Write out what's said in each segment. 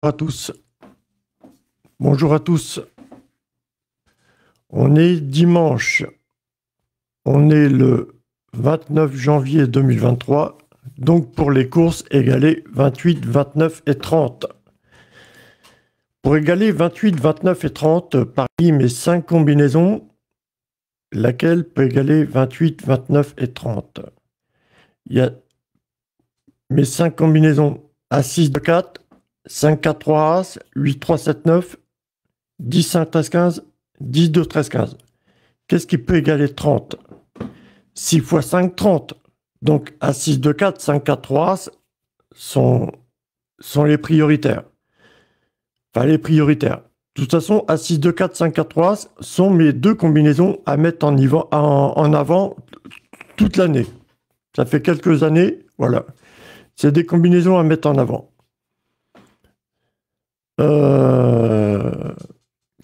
à tous. Bonjour à tous. On est dimanche. On est le 29 janvier 2023. Donc pour les courses, égaler 28, 29 et 30. Pour égaler 28, 29 et 30, parmi mes 5 combinaisons, laquelle peut égaler 28, 29 et 30? Il y a mes 5 combinaisons A6 de 4, 5, 4, 3 As, 8, 3, 7, 9, 10, 5, 13, 15, 10, 2, 13, 15. Qu'est-ce qui peut égaler 30? 6 x 5, 30. Donc A6 de 4, 5, 4, 3 As sont les prioritaires. Enfin, les prioritaires. De toute façon, A6 de 4, 5, 4, 3 As sont mes 2 combinaisons à mettre en avant toute l'année. Ça fait quelques années, voilà. C'est des combinaisons à mettre en avant.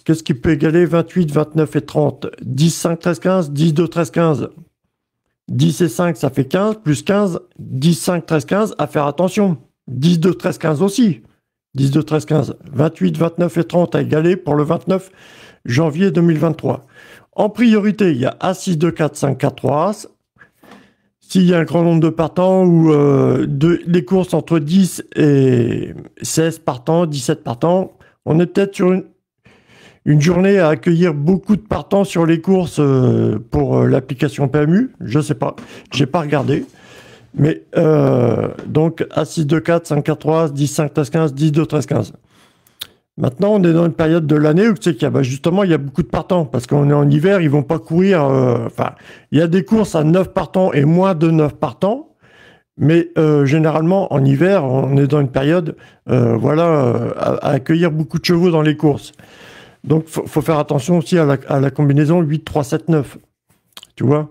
Qu'est-ce qui peut égaler 28, 29 et 30? 10, 5, 13, 15, 10, 2, 13, 15. 10 et 5, ça fait 15, plus 15, 10, 5, 13, 15, à faire attention. 10, 2, 13, 15 aussi. 10, 2, 13, 15. 28, 29 et 30 à égaler pour le 29 janvier 2023. En priorité, il y a A6, 2, 4, 5, 4, 3 As. S'il y a un grand nombre de partants ou des courses entre 10 et 16 partants, 17 partants, on est peut-être sur une journée à accueillir beaucoup de partants sur les courses pour l'application PMU. Je ne sais pas, je n'ai pas regardé. Mais donc A6, 2, 4, 5, 4, 3, 10, 5, 13, 15, 10, 2, 13, 15. Maintenant, on est dans une période de l'année où tu sais qu'il y a, justement, il y a beaucoup de partants parce qu'on est en hiver, ils vont pas courir. Enfin, il y a des courses à 9 partants et moins de 9 partants, mais généralement en hiver, on est dans une période, à accueillir beaucoup de chevaux dans les courses. Donc, faut faire attention aussi à la combinaison 8, 3, 7, 9. Tu vois,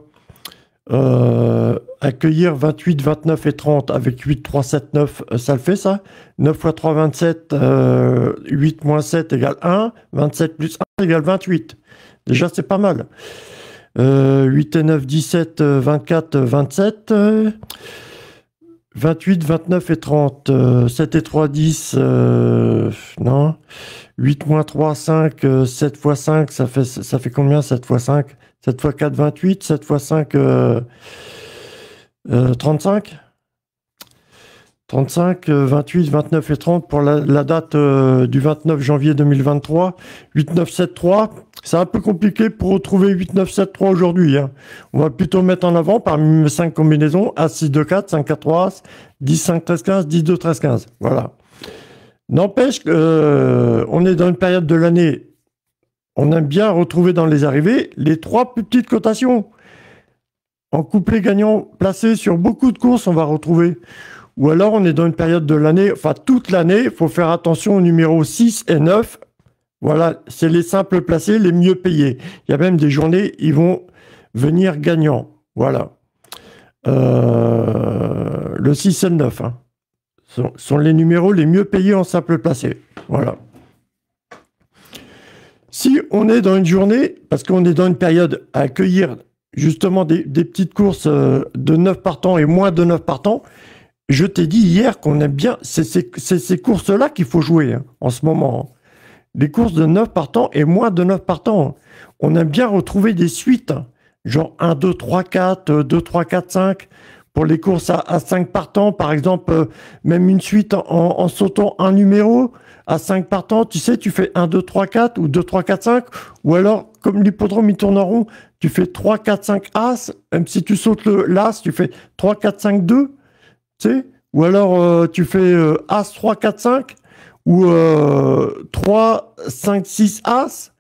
accueillir 28, 29 et 30 avec 8, 3, 7, 9, ça le fait ça. 9 x 3, 27, 8 moins 7 égale 1, 27 plus 1 égale 28. Déjà, c'est pas mal. 8 et 9, 17, 24, 27, 28, 29 et 30, 7 et 3, 10, non. 8 moins 3, 5, 7 x 5, ça fait combien 7 x 5? 7 x 4, 28, 7 x 5, 35. 35, 28, 29 et 30 pour la date du 29 janvier 2023. 8, 9, 7, 3. C'est un peu compliqué pour retrouver 8, 9, 7, 3 aujourd'hui. Hein. On va plutôt mettre en avant parmi mes 5 combinaisons A6, 2, 4, 5, 4, 3, As, 10, 5, 13, 15, 10, 2, 13, 15. Voilà. N'empêche qu'on est dans une période de l'année, on aime bien retrouver dans les arrivées les 3 plus petites cotations. En couplet gagnant placé sur beaucoup de courses, on va retrouver. Ou alors on est dans une période de l'année, enfin toute l'année, il faut faire attention aux numéros 6 et 9. Voilà, c'est les simples placés, les mieux payés. Il y a même des journées, ils vont venir gagnants. Voilà. Le 6 et le 9, hein, sont les numéros les mieux payés en simple placé. Voilà. Si on est dans une journée, parce qu'on est dans une période à accueillir justement des petites courses de 9 partants et moins de 9 partants, je t'ai dit hier qu'on aime bien, c'est ces courses-là qu'il faut jouer hein, en ce moment. Hein. Les courses de 9 partants et moins de 9 partants. Hein. On aime bien retrouver des suites, hein, genre 1, 2, 3, 4, 2, 3, 4, 5. Pour les courses à 5 partants, par exemple, même une suite en sautant un numéro à 5 partants, tu sais, tu fais 1, 2, 3, 4 ou 2, 3, 4, 5. Ou alors, comme l'hippodrome, il tourne en rond, tu fais 3, 4, 5 As. Même si tu sautes l'As, tu fais 3, 4, 5, 2. Tu sais, ou alors tu fais As 3, 4, 5 ou 3, 5, 6 As.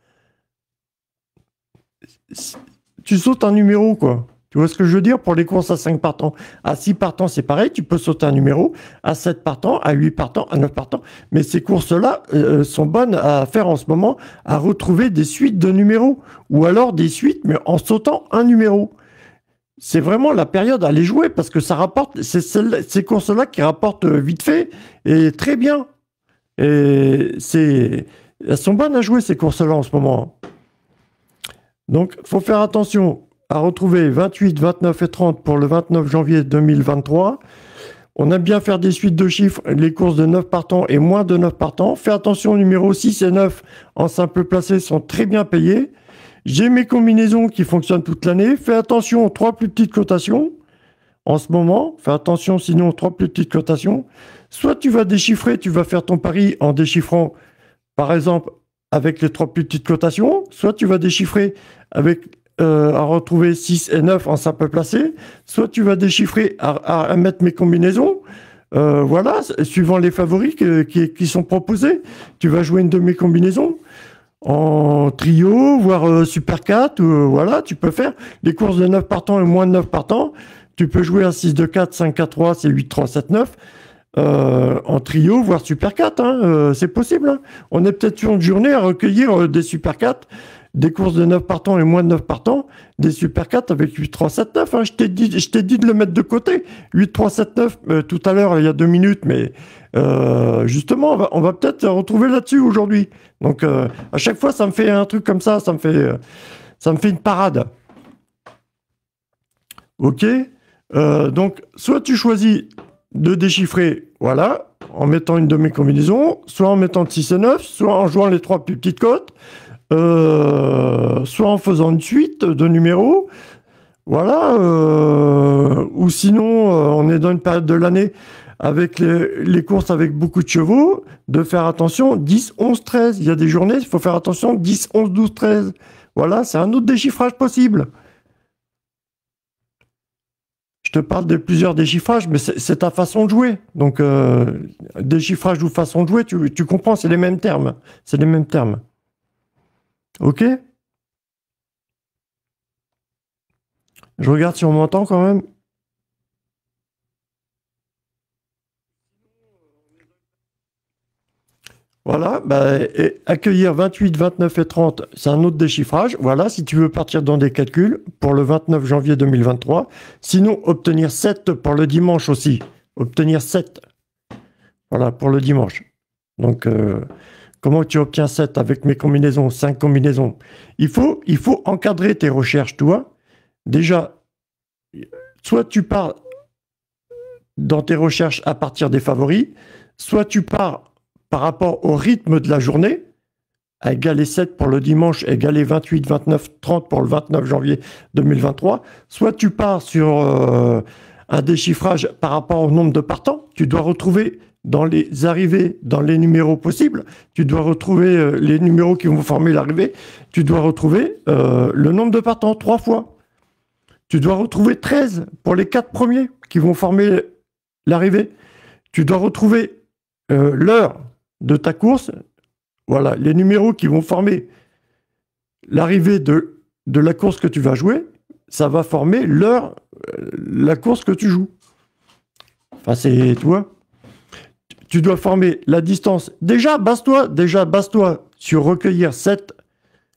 Tu sautes un numéro, quoi. Tu vois ce que je veux dire pour les courses à 5 partants? À 6 partants, c'est pareil, tu peux sauter un numéro. À 7 partants, à 8 partants, à 9 partants. Mais ces courses-là sont bonnes à faire en ce moment, à retrouver des suites de numéros. Ou alors des suites, mais en sautant un numéro. C'est vraiment la période à les jouer parce que ça rapporte, c'est ces courses-là qui rapportent vite fait et très bien. Et elles sont bonnes à jouer ces courses-là en ce moment. Donc, il faut faire attention à retrouver 28, 29 et 30 pour le 29 janvier 2023. On aime bien faire des suites de chiffres, les courses de 9 partants et moins de 9 partants. Fais attention, numéro 6 et 9 en simple placé sont très bien payés. J'ai mes combinaisons qui fonctionnent toute l'année. Fais attention aux 3 plus petites cotations. En ce moment, fais attention sinon aux 3 plus petites cotations. Soit tu vas déchiffrer, tu vas faire ton pari en déchiffrant, par exemple, avec les 3 plus petites cotations. Soit tu vas déchiffrer avec à retrouver 6 et 9 en simple placé. Soit tu vas déchiffrer à mettre mes combinaisons. Voilà, suivant les favoris qui sont proposés. Tu vas jouer une de mes combinaisons en trio, voire Super 4, voilà, tu peux faire les courses de 9 partants et moins de 9 partants. Tu peux jouer un 6, 2, 4, 5, 4, 3, c'est 8, 3, 7, 9, en trio, voire Super 4, hein, c'est possible. Hein. On est peut-être sur une journée à recueillir des Super 4, des courses de 9 partants et moins de 9 partants, des Super 4 avec 8, 3, 7, 9. Hein. Je t'ai dit de le mettre de côté. 8, 3, 7, 9, tout à l'heure, il y a 2 minutes, mais justement, on va peut-être retrouver là-dessus aujourd'hui. Donc, à chaque fois, ça me fait un truc comme ça me fait une parade. Ok. Donc, soit tu choisis de déchiffrer, voilà, en mettant une de mes combinaisons, soit en mettant 6 et 9, soit en jouant les 3 plus petites cotes, soit en faisant une suite de numéros, voilà, ou sinon, on est dans une période de l'année avec les courses avec beaucoup de chevaux, de faire attention, 10, 11, 13. Il y a des journées, il faut faire attention, 10, 11, 12, 13. Voilà, c'est un autre déchiffrage possible. Je te parle de plusieurs déchiffrages, mais c'est ta façon de jouer. Donc, déchiffrage ou façon de jouer, tu comprends, c'est les mêmes termes. C'est les mêmes termes. Ok? Je regarde si on m'entend quand même. Voilà, bah, accueillir 28, 29 et 30, c'est un autre déchiffrage. Voilà, si tu veux partir dans des calculs pour le 29 janvier 2023. Sinon, obtenir 7 pour le dimanche aussi. Obtenir 7. Voilà, pour le dimanche. Donc, comment tu obtiens 7 avec mes combinaisons, 5 combinaisons? Il faut encadrer tes recherches, toi. Déjà, soit tu pars dans tes recherches à partir des favoris, soit tu pars par rapport au rythme de la journée, à égaler 7 pour le dimanche, égaler 28, 29, 30 pour le 29 janvier 2023, soit tu pars sur un déchiffrage par rapport au nombre de partants, tu dois retrouver dans les arrivées, dans les numéros possibles, tu dois retrouver les numéros qui vont former l'arrivée, tu dois retrouver le nombre de partants 3 fois. Tu dois retrouver 13 pour les 4 premiers qui vont former l'arrivée. Tu dois retrouver l'heure de ta course, voilà, les numéros qui vont former l'arrivée de la course que tu vas jouer, ça va former l'heure, la course que tu joues. Enfin, c'est, tu vois, tu dois former la distance. Déjà, base-toi sur recueillir 7,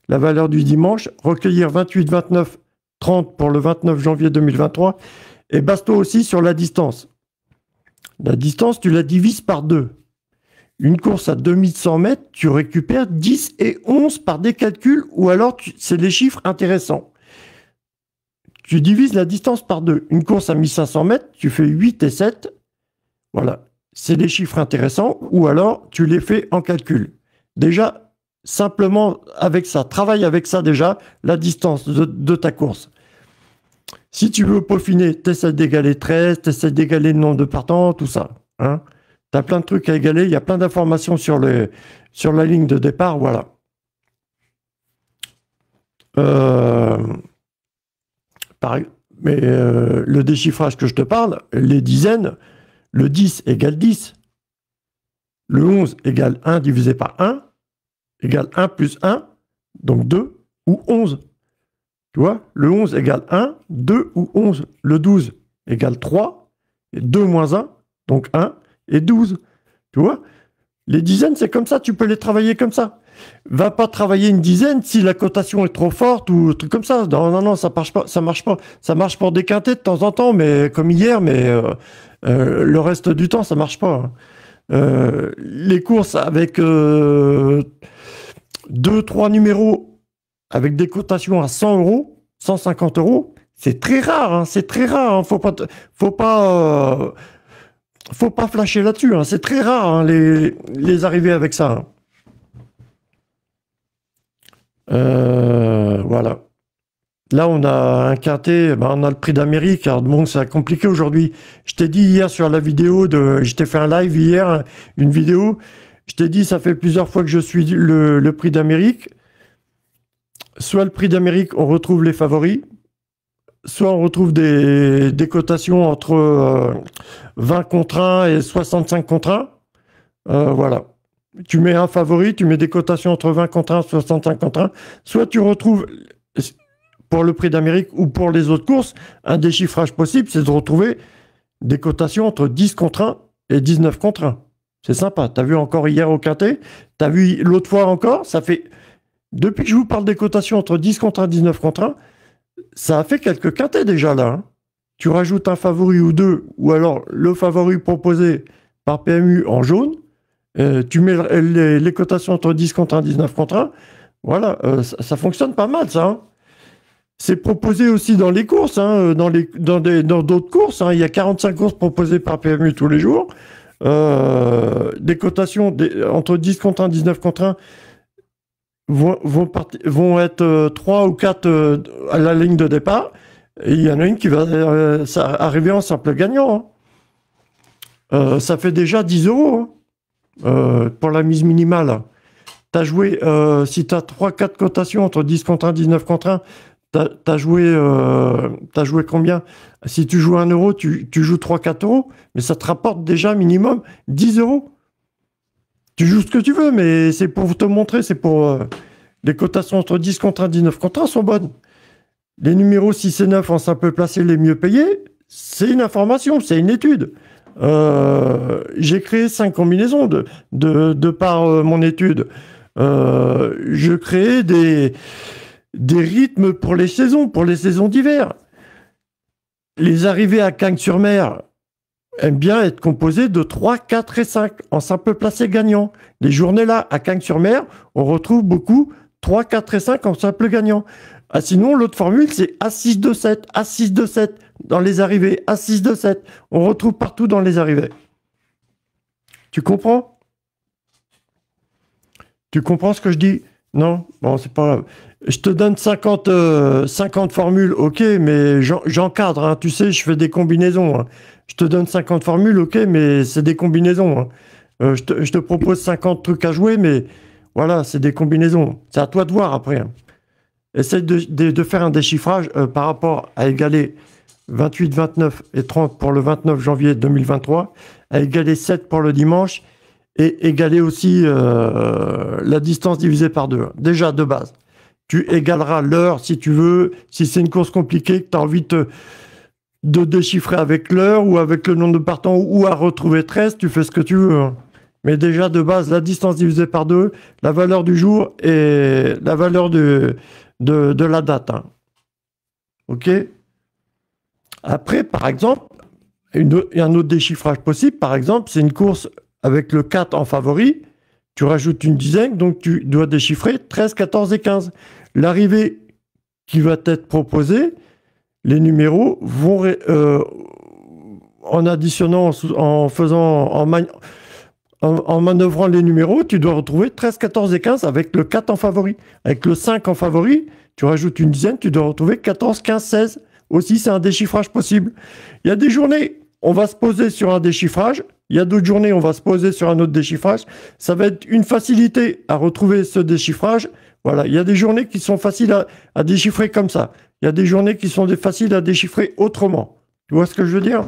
la valeur du dimanche, recueillir 28, 29, 30 pour le 29 janvier 2023, et base-toi aussi sur la distance. La distance, tu la divises par 2. Une course à 2100 mètres, tu récupères 10 et 11 par des calculs, ou alors c'est des chiffres intéressants. Tu divises la distance par 2. Une course à 1500 mètres, tu fais 8 et 7. Voilà, c'est des chiffres intéressants, ou alors tu les fais en calcul. Déjà, simplement avec ça, travaille avec ça déjà, la distance de ta course. Si tu veux peaufiner, tu essaies d'égaler 13, tu essaies d'égaler le nombre de partants, tout ça. Hein. Tu as plein de trucs à égaler, il y a plein d'informations sur la ligne de départ, voilà. Mais le déchiffrage que je te parle, les dizaines, le 10 égale 10, le 11 égale 1 divisé par 1, égale 1 plus 1, donc 2 ou 11. Tu vois, le 11 égale 1, 2 ou 11. Le 12 égale 3, et 2 moins 1, donc 1 et 12. Tu vois, les dizaines, c'est comme ça, tu peux les travailler comme ça. Va pas travailler une dizaine si la cotation est trop forte ou un truc comme ça. Non, non, ça marche pas, ça marche pas. Ça marche pour des quintets de temps en temps, mais comme hier, mais le reste du temps, ça marche pas. Les courses avec 2-3 numéros avec des cotations à 100 euros, 150 euros, c'est très rare, hein, c'est très rare. Hein, faut pas Faut pas flasher là-dessus, hein. C'est très rare, hein, les arrivées avec ça, hein. Voilà. Là, on a un quintet, ben, on a le prix d'Amérique. Alors, bon, c'est compliqué aujourd'hui. Je t'ai dit hier sur la vidéo je t'ai fait un live hier, une vidéo. Je t'ai dit, ça fait plusieurs fois que je suis le prix d'Amérique. Soit le prix d'Amérique, on retrouve les favoris, soit on retrouve des cotations entre 20 contre 1 et 65 contre 1. Voilà. Tu mets un favori, tu mets des cotations entre 20 contre 1 et 65 contre 1. Soit tu retrouves, pour le prix d'Amérique ou pour les autres courses, un déchiffrage possible, c'est de retrouver des cotations entre 10 contre 1 et 19 contre 1. C'est sympa. Tu as vu encore hier au quintet, tu as vu l'autre fois encore, ça fait... Depuis que je vous parle des cotations entre 10 contre 1 et 19 contre 1, ça a fait quelques quintets déjà là, hein. Tu rajoutes un favori ou deux, ou alors le favori proposé par PMU en jaune, tu mets les cotations entre 10 contre 1 et 19 contre 1, voilà, ça fonctionne pas mal ça, hein. C'est proposé aussi dans les courses, hein, dans d'autres courses, hein. Il y a 45 courses proposées par PMU tous les jours. Des cotations entre 10 contre 1 et 19 contre 1 vont être 3 ou 4 à la ligne de départ. Et il y en a une qui va arriver en simple gagnant, hein. Ça fait déjà 10 euros, hein, pour la mise minimale. T'as joué, si tu as 3-4 cotations entre 10 contre 1 et 19 contre 1, t'as joué combien? Si tu joues 1 euro, tu joues 3-4 euros, mais ça te rapporte déjà minimum 10 euros. Tu joues ce que tu veux, mais c'est pour te montrer, c'est pour... les cotations entre 10 contre 1 et 19 contre 1 sont bonnes. Les numéros 6 et 9 en simple placé les mieux payés, c'est une information, c'est une étude. J'ai créé 5 combinaisons de par mon étude. Je crée des rythmes pour les saisons d'hiver. Les arrivées à Cagnes-sur-Mer aiment bien être composées de 3, 4 et 5 en simple placé gagnant. Les journées là, à Cagnes-sur-Mer, on retrouve beaucoup 3, 4 et 5 en simple gagnant. Ah, sinon, l'autre formule, c'est A6, 2, 7, A6, 2, 7 dans les arrivées, A6, 2, 7. On retrouve partout dans les arrivées. Tu comprends? Tu comprends ce que je dis? Non? Bon, c'est pas grave. Je te donne 50 formules, ok, mais j'encadre, hein, tu sais, je fais des combinaisons, hein. Je te donne 50 formules, ok, mais c'est des combinaisons, hein. Je te propose 50 trucs à jouer, mais voilà, c'est des combinaisons. C'est à toi de voir après, hein. Essaye de faire un déchiffrage par rapport à égaler 28, 29 et 30 pour le 29 janvier 2023, à égaler 7 pour le dimanche, et égaler aussi la distance divisée par 2. Déjà, de base. Tu égaleras l'heure si tu veux. Si c'est une course compliquée, que tu as envie de déchiffrer avec l'heure ou avec le nombre de partants ou à retrouver 13, tu fais ce que tu veux, hein. Mais déjà, de base, la distance divisée par 2, la valeur du jour et la valeur de la date, hein. OK? Après, par exemple, un autre déchiffrage possible, par exemple, c'est une course avec le 4 en favori. Tu rajoutes une dizaine, donc tu dois déchiffrer 13, 14 et 15. L'arrivée qui va être proposée, les numéros vont, en additionnant, en manœuvrant les numéros, tu dois retrouver 13, 14 et 15 avec le 4 en favori. Avec le 5 en favori, tu rajoutes une dizaine, tu dois retrouver 14, 15, 16. Aussi, c'est un déchiffrage possible. Il y a des journées, on va se poser sur un déchiffrage. Il y a d'autres journées, on va se poser sur un autre déchiffrage. Ça va être une facilité à retrouver ce déchiffrage. Voilà, il y a des journées qui sont faciles à déchiffrer comme ça. Il y a des journées qui sont faciles à déchiffrer autrement. Tu vois ce que je veux dire?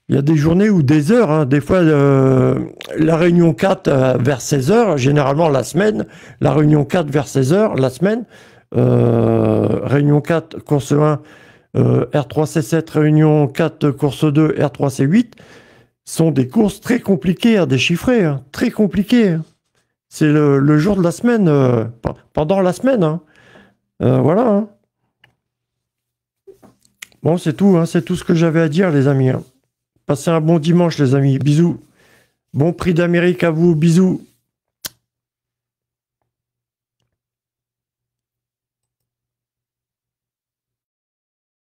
Il y a des journées ou des heures, hein. Des fois, la réunion 4 vers 16 heures, généralement la semaine, la réunion 4 vers 16 heures, la semaine, réunion 4, course 1, R3C7, réunion 4, course 2, R3C8, sont des courses très compliquées à déchiffrer, hein, très compliquées, hein. C'est le jour de la semaine, pendant la semaine, hein. Voilà, hein. Bon, c'est tout, hein, c'est tout ce que j'avais à dire, les amis, hein. Passez un bon dimanche, les amis. Bisous. Bon prix d'Amérique à vous. Bisous.